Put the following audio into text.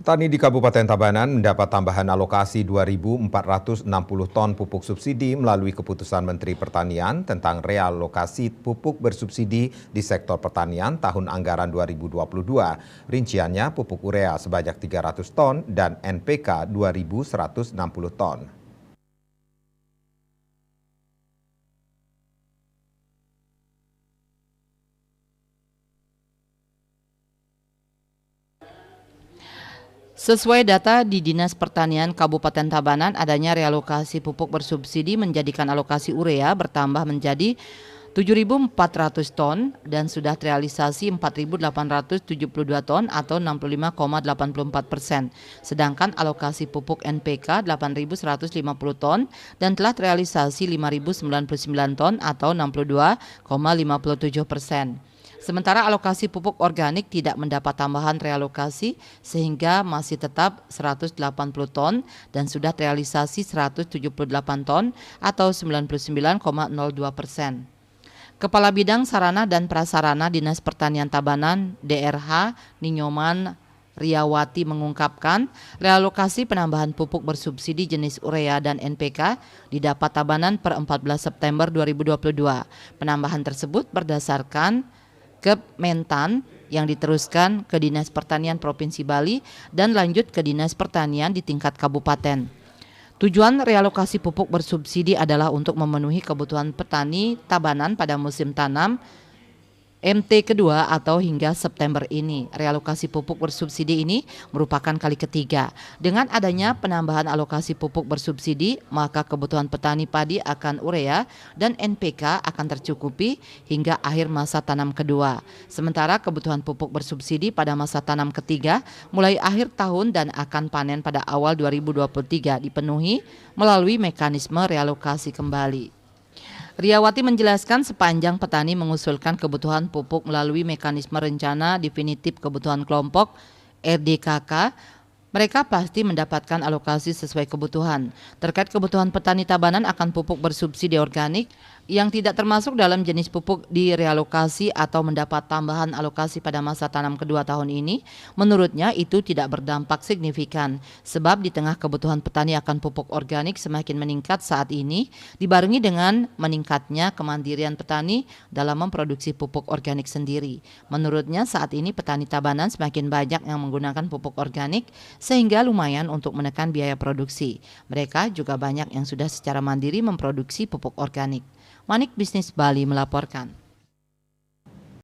Petani di Kabupaten Tabanan mendapat tambahan alokasi 2.460 ton pupuk subsidi melalui keputusan Menteri Pertanian tentang realokasi pupuk bersubsidi di sektor pertanian tahun anggaran 2022. Rinciannya pupuk urea sebanyak 300 ton dan NPK 2.160 ton. Sesuai data di Dinas Pertanian Kabupaten Tabanan, adanya realokasi pupuk bersubsidi menjadikan alokasi urea bertambah menjadi 7.400 ton dan sudah terrealisasi 4.872 ton atau 65,84%. Sedangkan alokasi pupuk NPK 8.150 ton dan telah terrealisasi 5.099 ton atau 62,57%. Sementara alokasi pupuk organik tidak mendapat tambahan realokasi sehingga masih tetap 180 ton dan sudah terrealisasi 178 ton atau 99,02%. Kepala Bidang Sarana dan Prasarana Dinas Pertanian Tabanan DRH Ninyoman Riyawati mengungkapkan realokasi penambahan pupuk bersubsidi jenis urea dan NPK didapat Tabanan per 14 September 2022. Penambahan tersebut berdasarkan Kementan yang diteruskan ke Dinas Pertanian Provinsi Bali dan lanjut ke Dinas Pertanian di tingkat kabupaten. Tujuan realokasi pupuk bersubsidi adalah untuk memenuhi kebutuhan petani Tabanan pada musim tanam MT kedua atau hingga September ini. Realokasi pupuk bersubsidi ini merupakan kali ketiga. Dengan adanya penambahan alokasi pupuk bersubsidi, maka kebutuhan petani padi akan urea dan NPK akan tercukupi hingga akhir masa tanam kedua. Sementara kebutuhan pupuk bersubsidi pada masa tanam ketiga mulai akhir tahun dan akan panen pada awal 2023 dipenuhi melalui mekanisme realokasi kembali. Riyawati menjelaskan sepanjang petani mengusulkan kebutuhan pupuk melalui mekanisme rencana definitif kebutuhan kelompok RDKK, mereka pasti mendapatkan alokasi sesuai kebutuhan. Terkait kebutuhan petani Tabanan akan pupuk bersubsidi organik yang tidak termasuk dalam jenis pupuk direalokasi atau mendapat tambahan alokasi pada masa tanam kedua tahun ini, menurutnya itu tidak berdampak signifikan. Sebab di tengah kebutuhan petani akan pupuk organik semakin meningkat saat ini, dibarengi dengan meningkatnya kemandirian petani dalam memproduksi pupuk organik sendiri. Menurutnya saat ini petani Tabanan semakin banyak yang menggunakan pupuk organik sehingga lumayan untuk menekan biaya produksi. Mereka juga banyak yang sudah secara mandiri memproduksi pupuk organik. Manik Bisnis Bali melaporkan.